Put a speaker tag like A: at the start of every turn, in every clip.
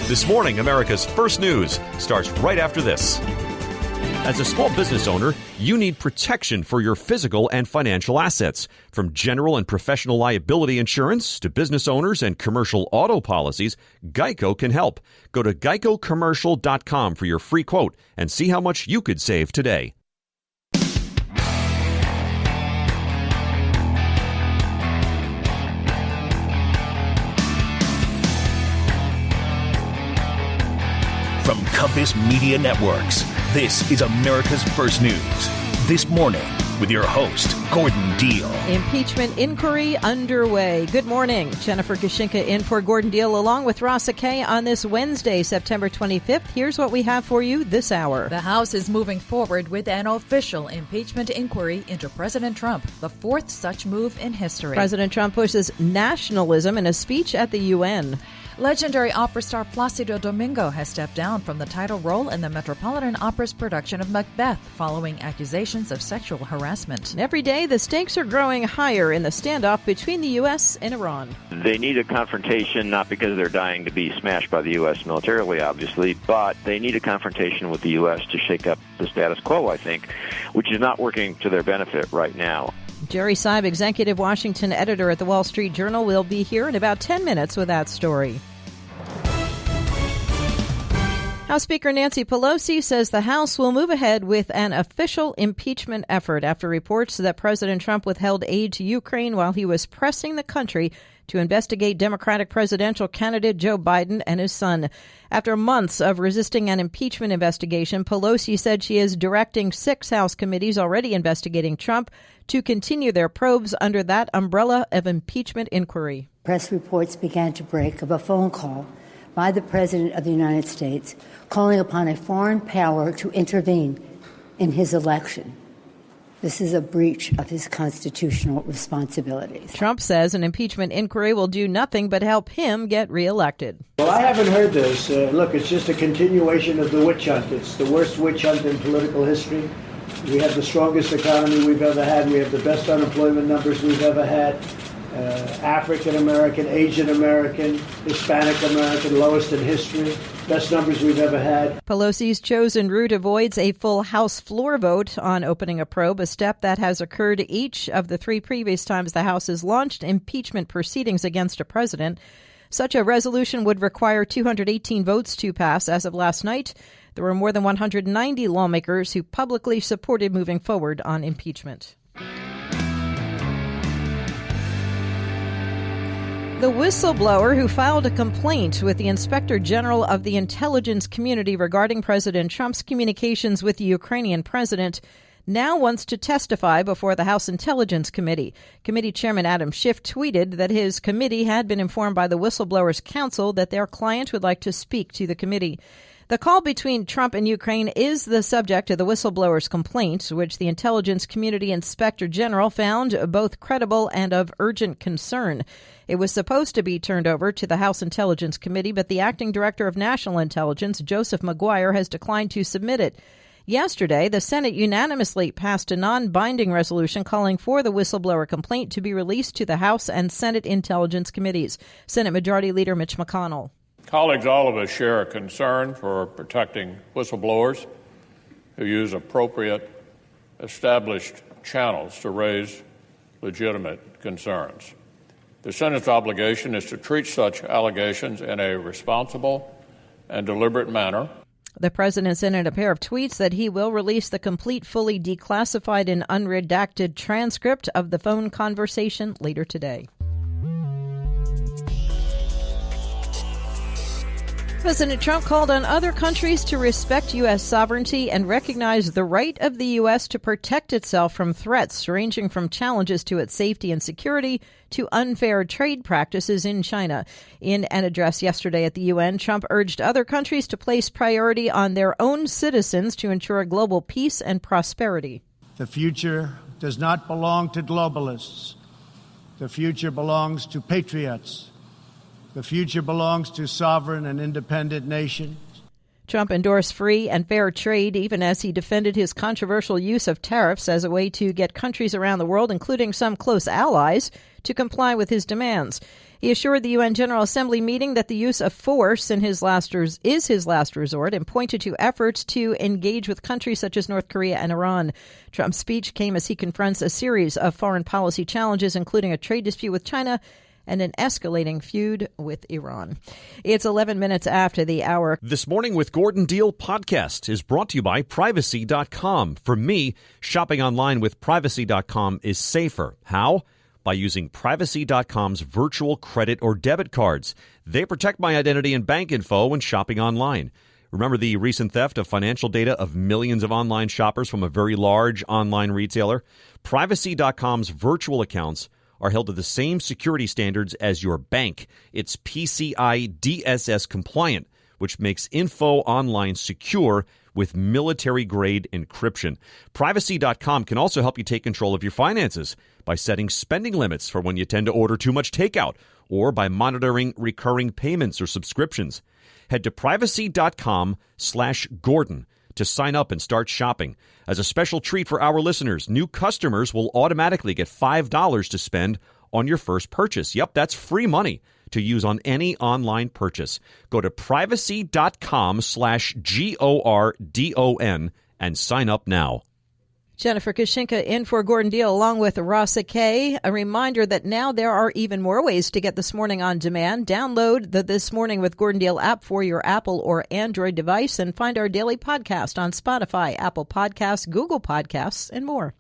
A: This morning, America's First News starts right after this. As a small business owner, you need protection for your physical and financial assets. From general and professional liability insurance to business owners and commercial auto policies, Geico can help. Go to geicocommercial.com for your free quote and see how much you could save today.
B: From Compass Media Networks, this is America's First News. This morning with your host, Gordon Deal.
C: Impeachment inquiry underway. Good morning. Jennifer Gashinka in for Gordon Deal along with Rasa Kay on this Wednesday, September 25th. Here's what we have for you this hour.
D: The House is moving forward with an official impeachment inquiry into President Trump, the fourth such move in history.
C: President Trump pushes nationalism in a speech at the UN.
D: Legendary opera star Placido Domingo has stepped down from the title role in the Metropolitan Opera's production of Macbeth following accusations of sexual harassment.
C: Every day, the stakes are growing higher in the standoff between the U.S. and Iran.
E: They need a confrontation, not because they're dying to be smashed by the U.S. militarily, obviously, but they need a confrontation with the U.S. to shake up the status quo, I think, which is not working to their benefit right now.
C: Jerry Seib, executive Washington editor at the Wall Street Journal, will be here in about 10 minutes with that story. House Speaker Nancy Pelosi says the House will move ahead with an official impeachment effort after reports that President Trump withheld aid to Ukraine while he was pressing the country to investigate Democratic presidential candidate Joe Biden and his son. After months of resisting an impeachment investigation, Pelosi said she is directing 6 House committees already investigating Trump to continue their probes under that umbrella of impeachment inquiry.
F: Press reports began to break of a phone call by the President of the United States calling upon a foreign power to intervene in his election. This is a breach of his constitutional responsibilities.
C: Trump says an impeachment inquiry will do nothing but help him get reelected.
G: Well, I haven't heard this. Look, it's just a continuation of the witch hunt. It's the worst witch hunt in political history. We have the strongest economy we've ever had. We have the best unemployment numbers we've ever had. African American, Asian American, Hispanic American, lowest in history, best numbers we've ever had.
C: Pelosi's chosen route avoids a full House floor vote on opening a probe, a step that has occurred each of the 3 previous times the House has launched impeachment proceedings against a president. Such a resolution would require 218 votes to pass. As of last night, there were more than 190 lawmakers who publicly supported moving forward on impeachment. The whistleblower who filed a complaint with the Inspector General of the intelligence community regarding President Trump's communications with the Ukrainian president now wants to testify before the House Intelligence Committee. Committee Chairman Adam Schiff tweeted that his committee had been informed by the whistleblower's counsel that their client would like to speak to the committee. The call between Trump and Ukraine is the subject of the whistleblower's complaint, which the Intelligence Community Inspector General found both credible and of urgent concern. It was supposed to be turned over to the House Intelligence Committee, but the acting director of national intelligence, Joseph Maguire, has declined to submit it. Yesterday, the Senate unanimously passed a non-binding resolution calling for the whistleblower complaint to be released to the House and Senate Intelligence Committees. Senate Majority Leader Mitch McConnell.
H: Colleagues, all of us share a concern for protecting whistleblowers who use appropriate, established channels to raise legitimate concerns. The Senate's obligation is to treat such allegations in a responsible and deliberate manner.
C: The president sent in a pair of tweets that he will release the complete, fully declassified and unredacted transcript of the phone conversation later today. President Trump called on other countries to respect U.S. sovereignty and recognize the right of the U.S. to protect itself from threats ranging from challenges to its safety and security to unfair trade practices in China. In an address yesterday at the UN, Trump urged other countries to place priority on their own citizens to ensure global peace and prosperity.
I: The future does not belong to globalists. The future belongs to patriots. The future belongs to sovereign and independent nations.
C: Trump endorsed free and fair trade, even as he defended his controversial use of tariffs as a way to get countries around the world, including some close allies, to comply with his demands. He assured the UN General Assembly meeting that the use of force is his last resort and pointed to efforts to engage with countries such as North Korea and Iran. Trump's speech came as he confronts a series of foreign policy challenges, including a trade dispute with China and an escalating feud with Iran. It's 11 minutes after the hour.
A: This Morning with Gordon Deal podcast is brought to you by Privacy.com. For me, shopping online with Privacy.com is safer. How? By using Privacy.com's virtual credit or debit cards. They protect my identity and bank info when shopping online. Remember the recent theft of financial data of millions of online shoppers from a very large online retailer? Privacy.com's virtual accounts are held to the same security standards as your bank. It's PCI DSS compliant, which makes info online secure with military-grade encryption. Privacy.com can also help you take control of your finances by setting spending limits for when you tend to order too much takeout or by monitoring recurring payments or subscriptions. Head to privacy.com/Gordon to sign up and start shopping. As a special treat for our listeners, new customers will automatically get $5 to spend on your first purchase. Yep, that's free money to use on any online purchase. Go to privacy.com/GORDON and sign up now.
C: Jennifer Kashinka in for Gordon Deal along with Rasa Kay. A reminder that now there are even more ways to get This Morning on demand. Download the This Morning with Gordon Deal app for your Apple or Android device and find our daily podcast on Spotify, Apple Podcasts, Google Podcasts, and more.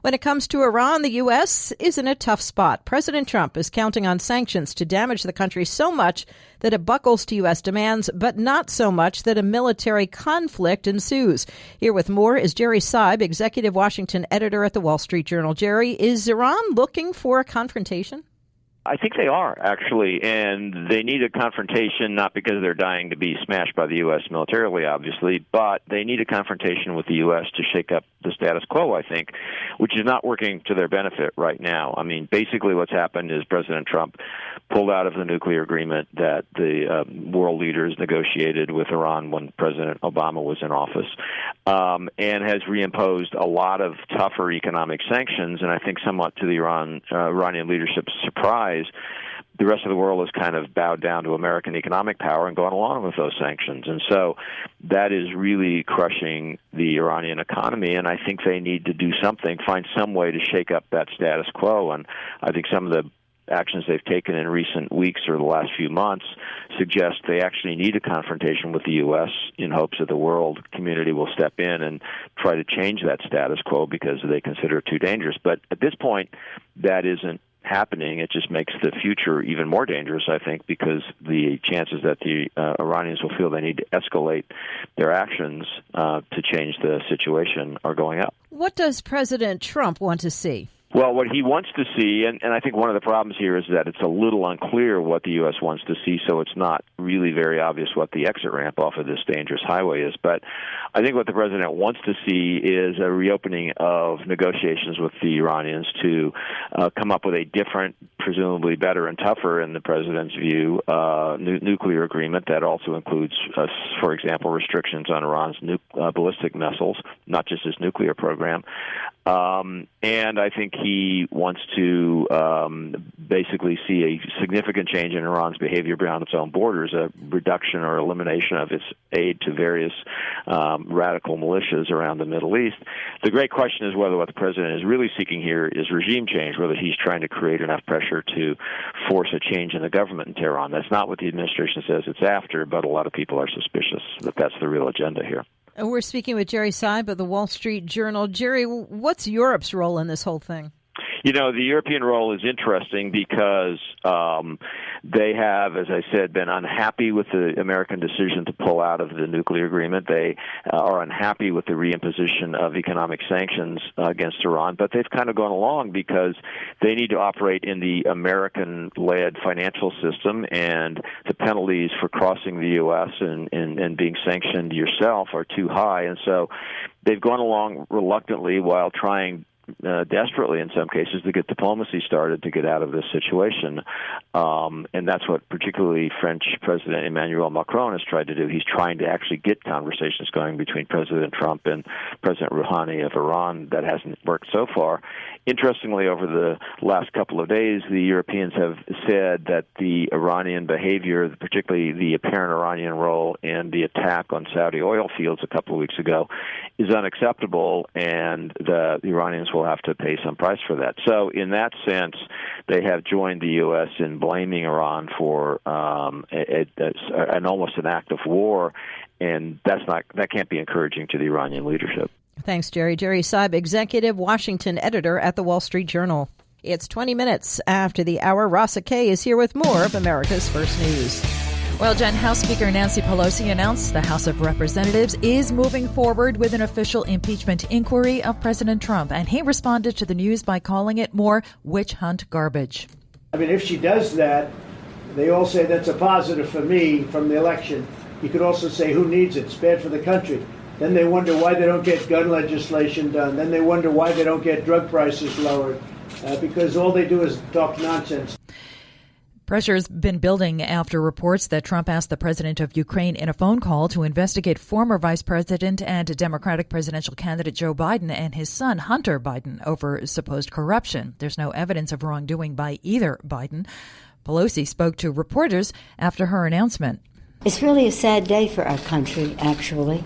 C: When it comes to Iran, the U.S. is in a tough spot. President Trump is counting on sanctions to damage the country so much that it buckles to U.S. demands, but not so much that a military conflict ensues. Here with more is Jerry Seib, executive Washington editor at the Wall Street Journal. Jerry, is Iran looking for a confrontation?
E: I think they are, actually, and they need a confrontation not because they're dying to be smashed by the U.S. militarily, obviously, but they need a confrontation with the U.S. to shake up the status quo, I think, which is not working to their benefit right now. I mean, basically what's happened is President Trump pulled out of the nuclear agreement that the world leaders negotiated with Iran when President Obama was in office, and has reimposed a lot of tougher economic sanctions, and I think somewhat to the Iranian leadership's surprise, the rest of the world has kind of bowed down to American economic power and gone along with those sanctions. And so that is really crushing the Iranian economy, and I think they need to do something, find some way to shake up that status quo. And I think some of the actions they've taken in recent weeks or the last few months suggest they actually need a confrontation with the U.S. in hopes that the world community will step in and try to change that status quo because they consider it too dangerous. But at this point, that isn't happening. It just makes the future even more dangerous, I think, because the chances that the Iranians will feel they need to escalate their actions to change the situation are going up.
C: What does President Trump want to see?
E: Well, what he wants to see, and I think one of the problems here is that it's a little unclear what the U.S. wants to see, so it's not really very obvious what the exit ramp off of this dangerous highway is. But I think what the president wants to see is a reopening of negotiations with the Iranians to come up with a different, presumably better and tougher, in the president's view, nuclear agreement that also includes, for example, restrictions on Iran's ballistic missiles, not just its nuclear program. And I think he wants to basically see a significant change in Iran's behavior beyond its own borders, a reduction or elimination of its aid to various radical militias around the Middle East. The great question is whether what the president is really seeking here is regime change, whether he's trying to create enough pressure to force a change in the government in Tehran. That's not what the administration says it's after, but a lot of people are suspicious that that's the real agenda here.
C: We're speaking with Jerry Seib of the Wall Street Journal. Jerry, what's Europe's role in this whole thing?
E: You know, the European role is interesting because they have, as I said, been unhappy with the American decision to pull out of the nuclear agreement. They are unhappy with the reimposition of economic sanctions against Iran, but they've kind of gone along because they need to operate in the American-led financial system, and the penalties for crossing the U.S. and being sanctioned yourself are too high. And so they've gone along reluctantly while trying desperately in some cases to get diplomacy started to get out of this situation. And that's what particularly French President Emmanuel Macron has tried to do. He's trying to actually get conversations going between President Trump and President Rouhani of Iran. That hasn't worked so far. Interestingly, over the last couple of days, the Europeans have said that the Iranian behavior, particularly the apparent Iranian role in the attack on Saudi oil fields a couple of weeks ago, is unacceptable, and the Iranians will have to pay some price for that. So in that sense, they have joined the U.S. in blaming Iran for an almost an act of war, and that can't be encouraging to the Iranian leadership.
C: Thanks, Jerry. Jerry Seib, Executive Washington Editor at the Wall Street Journal. It's 20 minutes after the hour. Rasa Kay is here with more of America's First News.
D: Well, Jen, House Speaker Nancy Pelosi announced the House of Representatives is moving forward with an official impeachment inquiry of President Trump, and he responded to the news by calling it more witch hunt garbage.
G: I mean, if she does that, they all say that's a positive for me from the election. You could also say, who needs it? It's bad for the country. Then they wonder why they don't get gun legislation done. Then they wonder why they don't get drug prices lowered, because all they do is talk nonsense.
D: Pressure's been building after reports that Trump asked the president of Ukraine in a phone call to investigate former Vice President and Democratic presidential candidate Joe Biden and his son Hunter Biden over supposed corruption. There's no evidence of wrongdoing by either Biden. Pelosi spoke to reporters after her announcement.
F: It's really a sad day for our country, actually.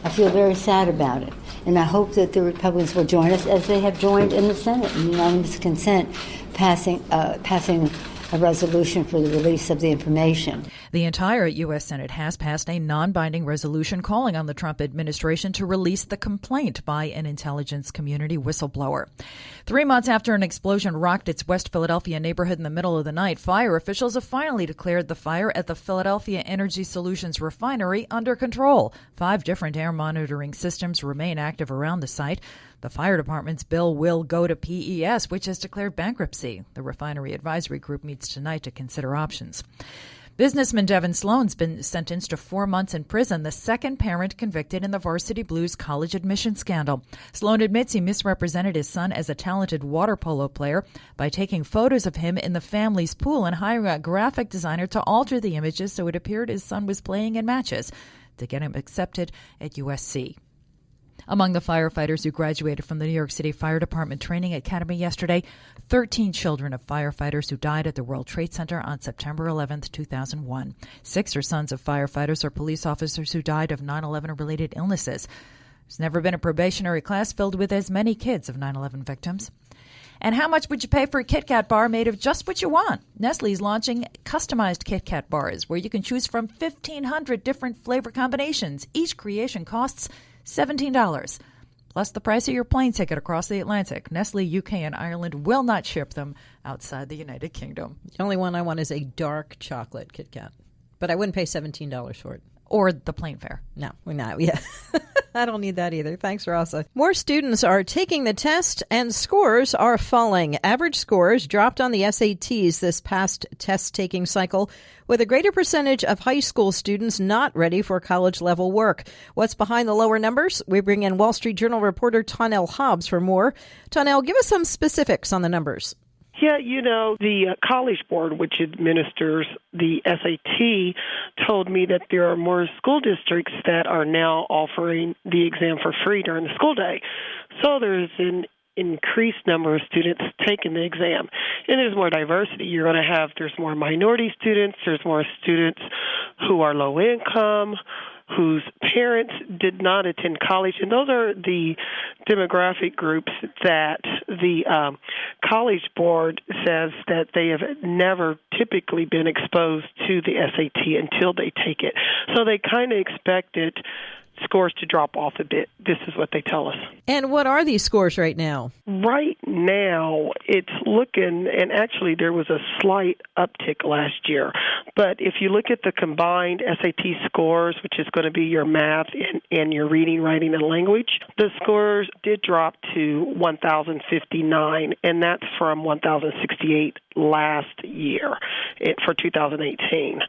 F: I feel very sad about it, and I hope that the Republicans will join us, as they have joined in the Senate in unanimous consent, passing a resolution for the release of the information.
D: The entire U.S. Senate has passed a non-binding resolution calling on the Trump administration to release the complaint by an intelligence community whistleblower. 3 months after an explosion rocked its West Philadelphia neighborhood in the middle of the night, fire officials have finally declared the fire at the Philadelphia Energy Solutions refinery under control. 5 different air monitoring systems remain active around the site. The fire department's bill will go to PES, which has declared bankruptcy. The refinery advisory group meets tonight to consider options. Businessman Devin Sloan's been sentenced to 4 months in prison, the second parent convicted in the Varsity Blues college admission scandal. Sloan admits he misrepresented his son as a talented water polo player by taking photos of him in the family's pool and hiring a graphic designer to alter the images so it appeared his son was playing in matches to get him accepted at USC. Among the firefighters who graduated from the New York City Fire Department Training Academy yesterday, 13 children of firefighters who died at the World Trade Center on September 11, 2001. 6 are sons of firefighters or police officers who died of 9/11-related illnesses. There's never been a probationary class filled with as many kids of 9/11 victims. And how much would you pay for a Kit Kat bar made of just what you want? Nestle's launching customized Kit Kat bars where you can choose from 1,500 different flavor combinations. Each creation costs $17, plus the price of your plane ticket across the Atlantic. Nestle UK and Ireland will not ship them outside the United Kingdom.
C: The only one I want is a dark chocolate Kit Kat, but I wouldn't pay $17 for it.
D: Or the plane fare.
C: No, we're not. Yeah. I don't need that either. Thanks, Rasa. More students are taking the test and scores are falling. Average scores dropped on the SATs this past test-taking cycle, with a greater percentage of high school students not ready for college-level work. What's behind the lower numbers? We bring in Wall Street Journal reporter Tonnell Hobbs for more. Tonnell, give us some specifics on the numbers.
J: Yeah, the College Board, which administers the SAT, told me that there are more school districts that are now offering the exam for free during the school day. So there's an increased number of students taking the exam. And there's more diversity. There's more minority students, there's more students who are low income, whose parents did not attend college. And those are the demographic groups that the College Board says that they have never typically been exposed to the SAT until they take it. So they kind of expected scores to drop off a bit. This is what they tell us.
C: And what are these scores right now?
J: Right now, it's looking, and actually there was a slight uptick last year, but if you look at the combined SAT scores, which is going to be your math and your reading, writing, and language, the scores did drop to 1,059, and that's from 1,068 last year for 2018.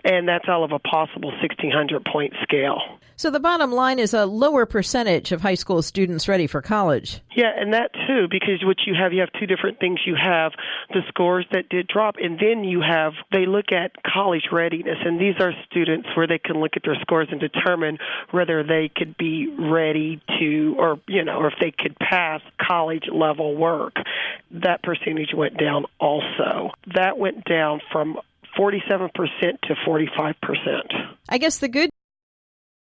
J: And that's out of a possible 1,600-point scale.
C: So the bottom line is a lower percentage of high school students ready for college.
J: Yeah, and that too, because what you have two different things. You have the scores that did drop, and then they look at college readiness, and these are students where they can look at their scores and determine whether they could be ready to, or if they could pass college level work. That percentage went down also. That went down from 47% to 45%.
C: I guess the good